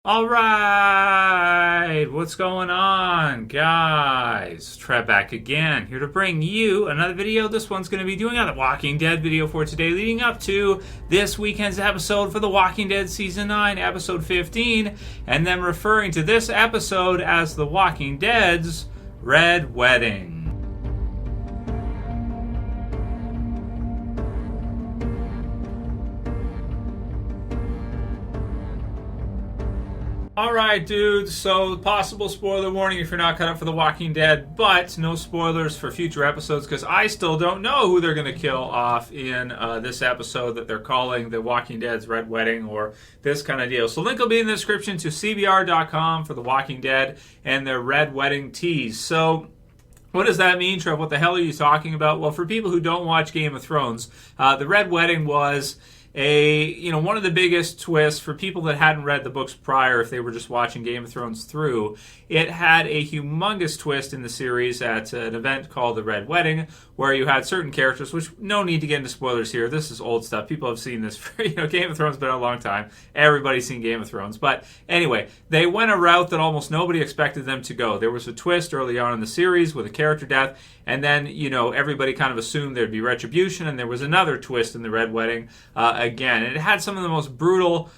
All right, what's going on, guys? Trev back again, here to bring you another video. This one's going to be doing a Walking Dead video for today, leading up to this weekend's episode for The Walking Dead Season 9, Episode 15, and then referring to this episode as The Walking Dead's Red Wedding. Alright, dudes, so possible spoiler warning if you're not caught up for The Walking Dead, but no spoilers for future episodes because I still don't know who they're going to kill off in this episode that they're calling The Walking Dead's Red Wedding or this kind of deal. So link will be in the description to cbr.com for The Walking Dead and their Red Wedding tease. So what does that mean, Trev? What the hell are you talking about? Well, for people who don't watch Game of Thrones, the Red Wedding was one of the biggest twists for people that hadn't read the books prior, if they were just watching Game of Thrones through. It had a humongous twist in the series at an event called the Red Wedding, where you had certain characters, which no need to get into spoilers here. This is old stuff. People have seen this. Game of Thrones has been a long time. Everybody's seen Game of Thrones. But anyway, they went a route that almost nobody expected them to go. There was a twist early on in the series with a character death, and then, everybody kind of assumed there'd be retribution, and there was another twist in the Red Wedding again. And it had some of the most brutal,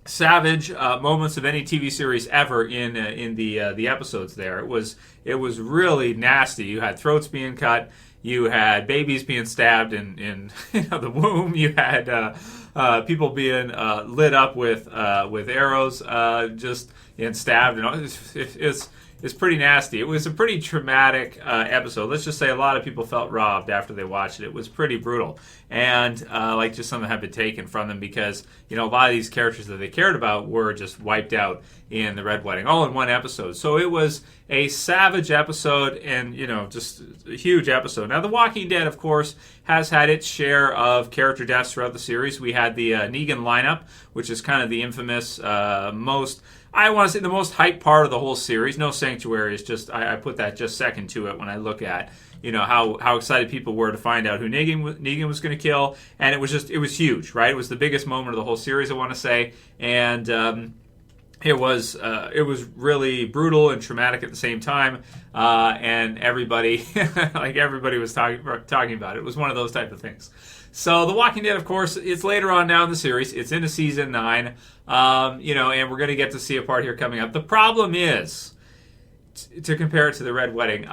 savage moments of any TV series ever in the episodes there. It was really nasty. You had throats being cut. You had babies being stabbed in the womb. You had people being lit up with arrows, and stabbed. And it's pretty nasty. It was a pretty traumatic episode. Let's just say a lot of people felt robbed after they watched it. It was pretty brutal. And just something had been taken from them because, a lot of these characters that they cared about were just wiped out in the Red Wedding, all in one episode. So it was a savage episode and, just a huge episode. Now, The Walking Dead, of course, has had its share of character deaths throughout the series. We had the Negan lineup, which is kind of the infamous the most hype part of the whole series. No Sanctuary is just, I put that just second to it when I look at, how excited people were to find out who Negan was going to kill. And it was huge, right? It was the biggest moment of the whole series, I want to say. And it was really brutal and traumatic at the same time. And everybody, everybody was talking about it. It was one of those type of things. So The Walking Dead, of course, it's later on now in the series. It's into season 9, and we're going to get to see a part here coming up. The problem is, to compare it to the Red Wedding,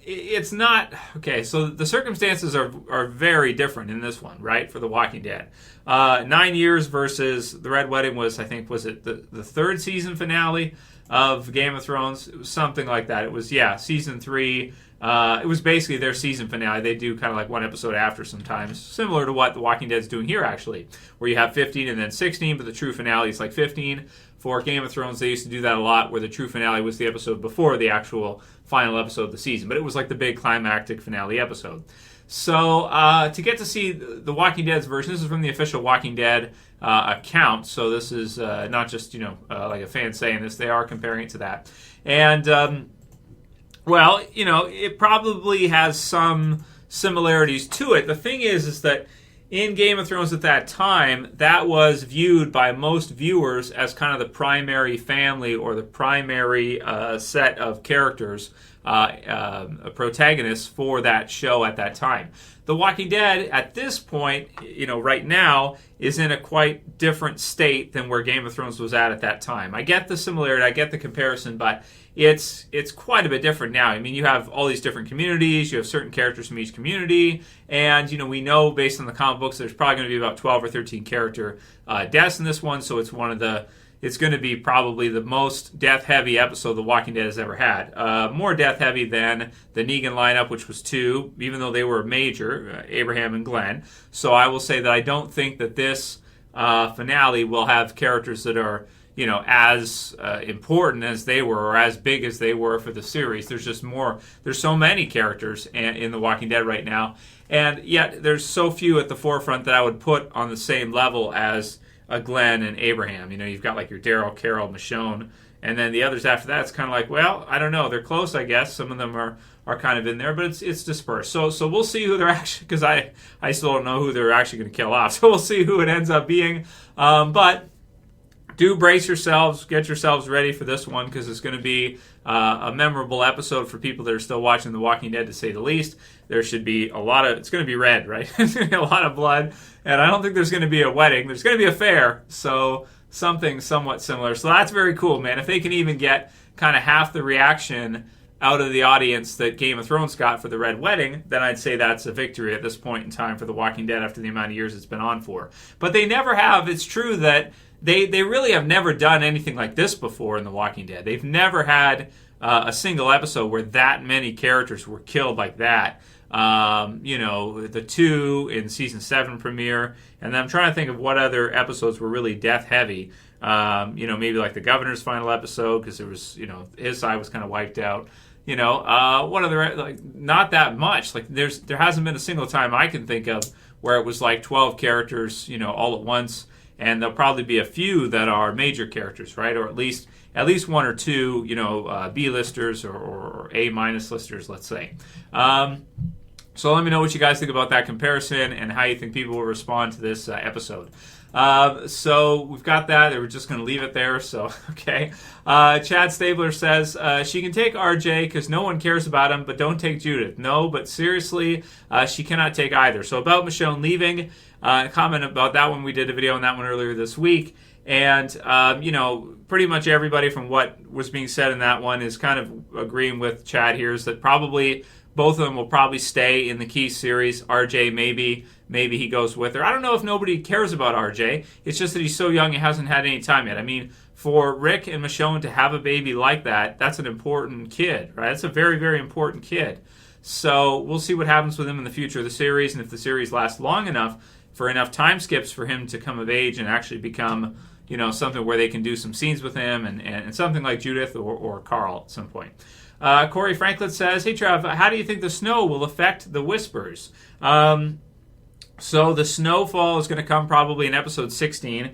it's not, okay, so the circumstances are very different in this one, right, for The Walking Dead. 9 years versus the Red Wedding was it the third season finale of Game of Thrones? It was something like that. It was, season 3. It was basically their season finale. They do kind of like one episode after sometimes, similar to what The Walking Dead's doing here, actually, where you have 15 and then 16, but the true finale is like 15. For Game of Thrones, they used to do that a lot, where the true finale was the episode before the actual final episode of the season, but it was like the big climactic finale episode. So to get to see The Walking Dead's version, this is from the official Walking Dead account, so this is not just, like a fan saying this, they are comparing it to that. And it probably has some similarities to it. The thing is that in Game of Thrones at that time, that was viewed by most viewers as kind of the primary family or the primary set of characters, protagonists for that show at that time. The Walking Dead, at this point, right now, is in a quite different state than where Game of Thrones was at that time. I get the similarity, I get the comparison, but it's quite a bit different now. I mean, you have all these different communities, you have certain characters from each community, and, we know based on the comic books there's probably going to be about 12 or 13 character deaths in this one, so it's going to be probably the most death-heavy episode The Walking Dead has ever had. More death-heavy than the Negan lineup, which was 2, even though they were major, Abraham and Glenn. So I will say that I don't think that this finale will have characters that are, as important as they were or as big as they were for the series. There's just more. There's so many characters in The Walking Dead right now. And yet there's so few at the forefront that I would put on the same level as Glenn and Abraham. You've got like your Daryl, Carol, Michonne, and then the others after that. It's kind of like, well, I don't know. They're close, I guess. Some of them are kind of in there, but it's dispersed. So we'll see who they're actually, because I still don't know who they're actually going to kill off. So we'll see who it ends up being. But do brace yourselves, get yourselves ready for this one, because it's going to be a memorable episode for people that are still watching The Walking Dead, to say the least. There should be it's going to be red, right? There's going to be a lot of blood, and I don't think there's going to be a wedding. There's going to be a fair, so something somewhat similar. So that's very cool, man. If they can even get kind of half the reaction out of the audience that Game of Thrones got for the Red Wedding, then I'd say that's a victory at this point in time for The Walking Dead after the amount of years it's been on for. But they never have. It's true that they really have never done anything like this before in The Walking Dead. They've never had a single episode where that many characters were killed like that. The 2 in season 7 premiere, and then I'm trying to think of what other episodes were really death heavy. Maybe like the governor's final episode, because there was, his side was kind of wiped out. What other, like, not that much. Like, there hasn't been a single time I can think of where it was like 12 characters, all at once, and there'll probably be a few that are major characters, right? Or at least one or two, B-listers or A-minus listers, let's say. So let me know what you guys think about that comparison and how you think people will respond to this episode. So we've got that. They were just going to leave it there. So, okay. Chad Stabler says, she can take RJ because no one cares about him, but don't take Judith. No, but seriously, she cannot take either. So about Michonne leaving, comment about that one. We did a video on that one earlier this week. And, pretty much everybody from what was being said in that one is kind of agreeing with Chad here, is that probably both of them will probably stay in the Key series. RJ, maybe he goes with her. I don't know if nobody cares about RJ. It's just that he's so young, he hasn't had any time yet. I mean, for Rick and Michonne to have a baby like that, that's an important kid, right? That's a very, very important kid. So we'll see what happens with him in the future of the series, and if the series lasts long enough for enough time skips for him to come of age and actually become, something where they can do some scenes with him and something like Judith or Carl at some point. Corey Franklin says, hey, Trev, how do you think the snow will affect the Whispers? So the snowfall is going to come probably in episode 16,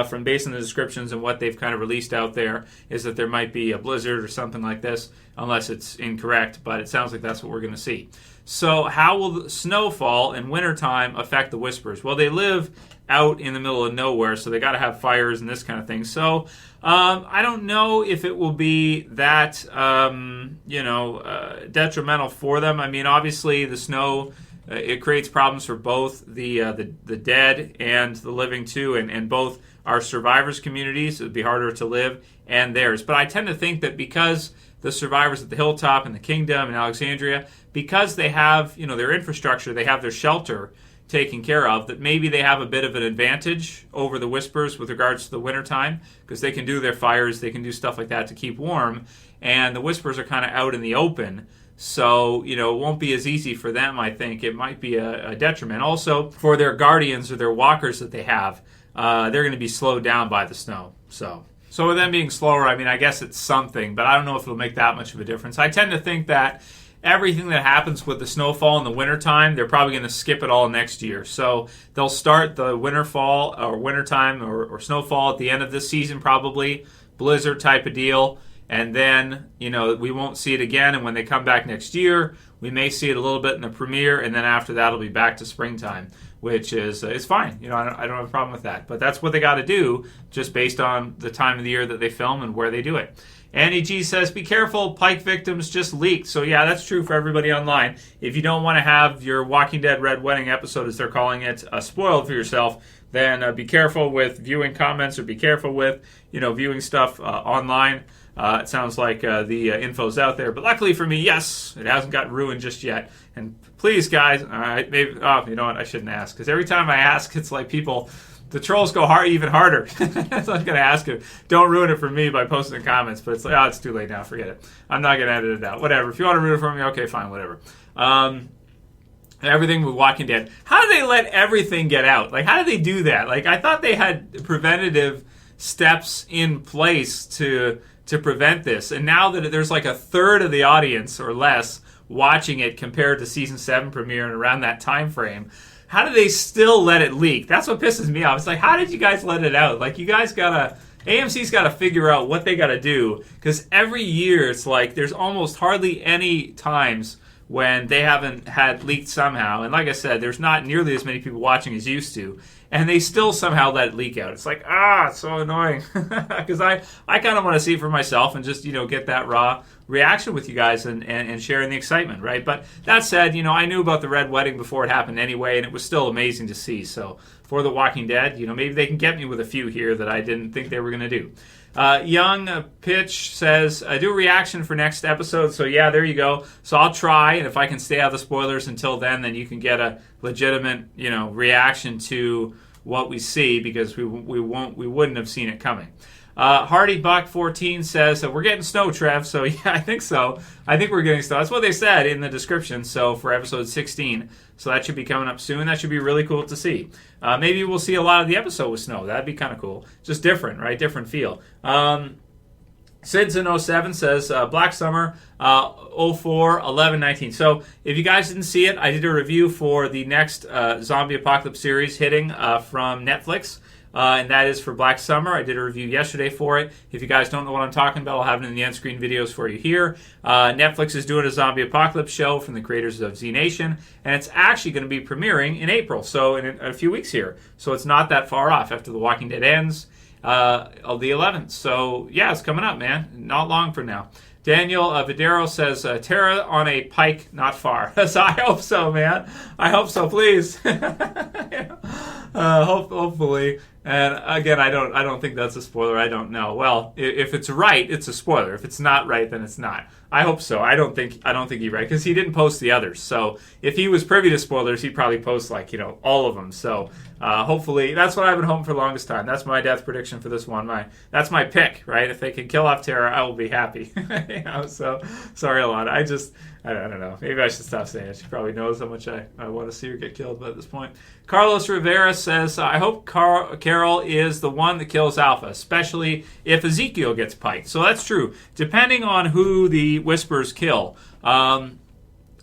from based on the descriptions and what they've kind of released out there, is that there might be a blizzard or something like this, unless it's incorrect, but it sounds like that's what we're going to see. So how will the snowfall in wintertime affect the Whispers? Well, they live out in the middle of nowhere, so they got to have fires and this kind of thing. So I don't know if it will be that detrimental for them. I mean, obviously the snow, it creates problems for both the dead and the living too, and both our survivors' communities. It would be harder to live, and theirs. But I tend to think that because the survivors at the Hilltop and the Kingdom and Alexandria, because they have their infrastructure, they have their shelter taken care of, that maybe they have a bit of an advantage over the Whispers with regards to the wintertime, because they can do their fires, they can do stuff like that to keep warm, and the Whispers are kind of out in the open. So, it won't be as easy for them, I think. It might be a detriment. Also, for their guardians or their walkers that they have, they're going to be slowed down by the snow. So with them being slower, I mean, I guess it's something, but I don't know if it'll make that much of a difference. I tend to think that everything that happens with the snowfall in the wintertime, they're probably going to skip it all next year. So they'll start the winterfall or wintertime or snowfall at the end of this season, probably, blizzard type of deal. And then, we won't see it again. And when they come back next year, we may see it a little bit in the premiere. And then after that, it'll be back to springtime, which is it's fine. I don't have a problem with that. But that's what they got to do, just based on the time of the year that they film and where they do it. Annie G says, be careful, Pike victims just leaked. So yeah, that's true for everybody online. If you don't want to have your Walking Dead Red Wedding episode, as they're calling it, spoiled for yourself, then be careful with viewing comments, or be careful with, viewing stuff online. It sounds like the info's out there. But luckily for me, yes, it hasn't gotten ruined just yet. And please, guys, maybe, you know what, I shouldn't ask. Because every time I ask, it's like the trolls go even harder. So I'm going to ask you, don't ruin it for me by posting in comments. But it's like, it's too late now, forget it. I'm not going to edit it out. Whatever. If you want to ruin it for me, okay, fine, whatever. Everything with Walking Dead. How do they let everything get out? Like, how do they do that? Like, I thought they had preventative steps in place to prevent this. And now that there's like a third of the audience or less watching it compared to season 7 premiere and around that time frame, how do they still let it leak? That's what pisses me off. It's like, how did you guys let it out? Like, you guys AMC's got to figure out what they got to do, because every year it's like there's almost hardly any times when they haven't had leaked somehow. And like I said, there's not nearly as many people watching as used to. and they still somehow let it leak out. It's like, it's so annoying, because I kind of want to see it for myself and just, get that raw reaction with you guys and sharing the excitement, right? But that said, I knew about the Red Wedding before it happened anyway, and it was still amazing to see. So for The Walking Dead, maybe they can get me with a few here that I didn't think they were going to do. Young Pxtch says, do a reaction for next episode. So yeah, there you go. So I'll try, and if I can stay out of the spoilers until then you can get a legitimate, reaction to what we see, because we wouldn't have seen it coming. Hardy Buck 14 says, we're getting snow, Trev. So yeah, I think so. I think we're getting snow. That's what they said in the description. So for episode 16, so that should be coming up soon. That should be really cool to see. Maybe we'll see a lot of the episode with snow. That'd be kind of cool. Just different, right? Different feel. Cincin 07 says, Black Summer 04 11 19. So if you guys didn't see it, I did a review for the next zombie apocalypse series hitting from Netflix. And that is for Black Summer. I did a review yesterday for it. If you guys don't know what I'm talking about, I'll have it in the end screen videos for you here. Netflix is doing a zombie apocalypse show from the creators of Z Nation, and it's actually going to be premiering in April, so in a few weeks here. So it's not that far off after The Walking Dead ends of the 11th. So yeah, it's coming up, man. Not long from now. Daniel Verdejo says, Tara on a pike not far. So I hope so, man. I hope so, please. Hopefully. And again, I don't think that's a spoiler. I don't know. Well, if it's right, it's a spoiler. If it's not right, then it's not. I hope so. I don't think he's right, because he didn't post the others. So if he was privy to spoilers, he'd probably post all of them. So hopefully, that's what I've been hoping for the longest time. That's my death prediction for this one. That's my pick, right? If they can kill off Tara, I will be happy. So sorry a lot. I don't know. Maybe I should stop saying it. She probably knows how much I want to see her get killed, but at this point. Carlos Rivera says, I hope Carol is the one that kills Alpha, especially if Ezekiel gets piked. So that's true. Depending on who the Whisperors kill,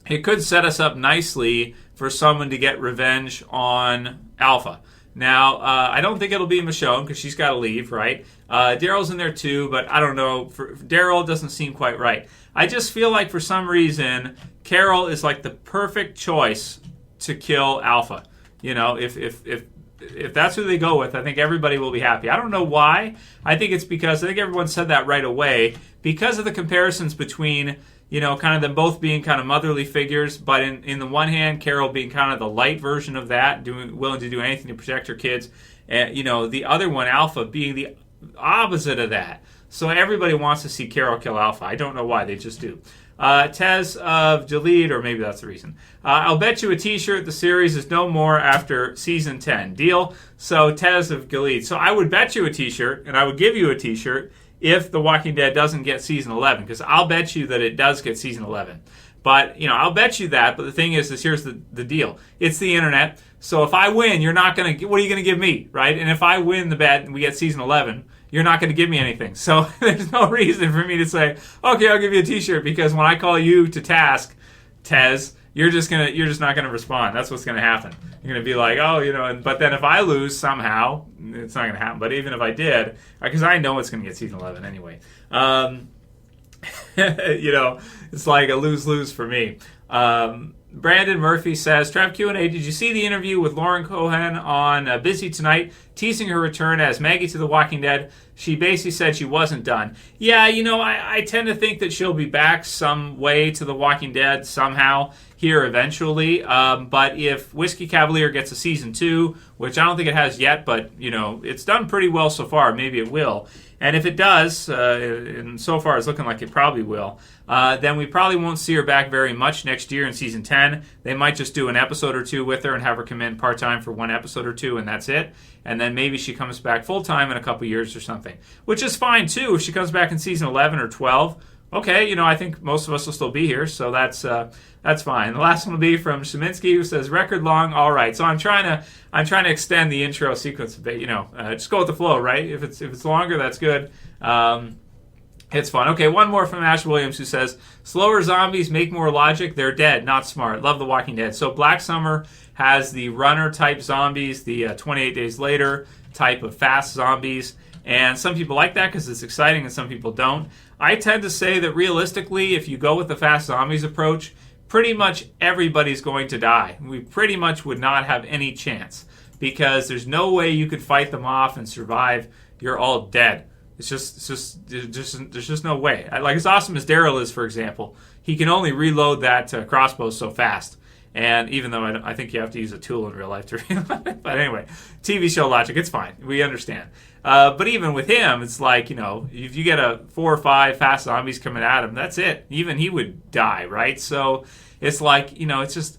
it could set us up nicely for someone to get revenge on Alpha. Now, I don't think it'll be Michonne, because she's got to leave, right? Daryl's in there too, but I don't know. Daryl doesn't seem quite right. I just feel like for some reason, Carol is like the perfect choice to kill Alpha. If that's who they go with, I think everybody will be happy. I don't know why. I think it's because I think everyone said that right away, because of the comparisons between, kind of them both being kind of motherly figures, but in the one hand, Carol being kind of the light version of that, willing to do anything to protect her kids, and the other one, Alpha, being the opposite of that. So everybody wants to see Carol kill Alpha. I don't know why, they just do. Tez of GILEAD, or maybe that's the reason. I'll bet you a T-shirt the series is no more after season 10. Deal? So Tez of GILEAD. So I would bet you a T-shirt, and I would give you a T-shirt if The Walking Dead doesn't get season 11, because I'll bet you that it does get season 11. But, I'll bet you that, but the thing is here's the deal. It's the internet, so if I win, you're not going to, what are you going to give me, right? And if I win the bet and we get season 11, you're not going to give me anything. So there's no reason for me to say, okay, I'll give you a T-shirt, because when I call you to task, Tez, you're just not going to respond. That's what's going to happen. You're going to be like, but then if I lose somehow, it's not going to happen. But even if I did, because I know it's going to get season 11 anyway. It's like a lose-lose for me. Brandon Murphy says, Trev Q&A, did you see the interview with Lauren Cohan on Busy Tonight, teasing her return as Maggie to The Walking Dead? She basically said she wasn't done. Yeah, I tend to think that she'll be back some way to The Walking Dead somehow here eventually. But if Whiskey Cavalier gets a season 2, which I don't think it has yet, but, it's done pretty well so far. Maybe it will. And if it does, and so far it's looking like it probably will, then we probably won't see her back very much next year in season 10. They might just do an episode or two with her and have her come in part-time for one episode or two, and that's it. And then maybe she comes back full-time in a couple years or something, which is fine too. If she comes back in season 11 or 12, okay, I think most of us will still be here, so that's fine. The last one will be from Sheminsky, who says, record long, all right. So I'm trying to extend the intro sequence a bit, just go with the flow, right? If it's longer, that's good. It's fun. Okay, one more from Ash Williams, who says, slower zombies make more logic. They're dead, not smart. Love The Walking Dead. So Black Summer has the runner-type zombies, the 28 Days Later type of fast zombies. And some people like that because it's exciting, and some people don't. I tend to say that realistically, if you go with the fast zombies approach, pretty much everybody's going to die. We pretty much would not have any chance. because there's no way you could fight them off and survive. You're all dead. There's just no way. Like, as awesome as Daryl is, for example, he can only reload that crossbow so fast. And even though I think you have to use a tool in real life to reload it. But anyway, TV show logic, it's fine. We understand. But even with him, it's like, if you get 4 or 5 fast zombies coming at him, that's it. Even he would die, right? So it's like, it's just,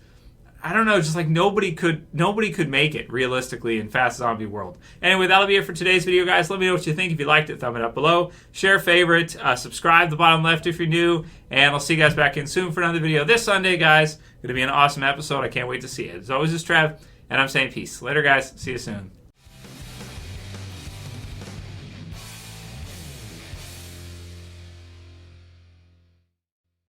I don't know, just like nobody could make it realistically in Fast Zombie World. Anyway, that'll be it for today's video, guys. Let me know what you think. If you liked it, thumb it up below. Share, favorite, subscribe to the bottom left if you're new. And I'll see you guys back in soon for another video this Sunday, guys. Going to be an awesome episode. I can't wait to see it. As always, it's Trev, and I'm saying peace. Later, guys. See you soon.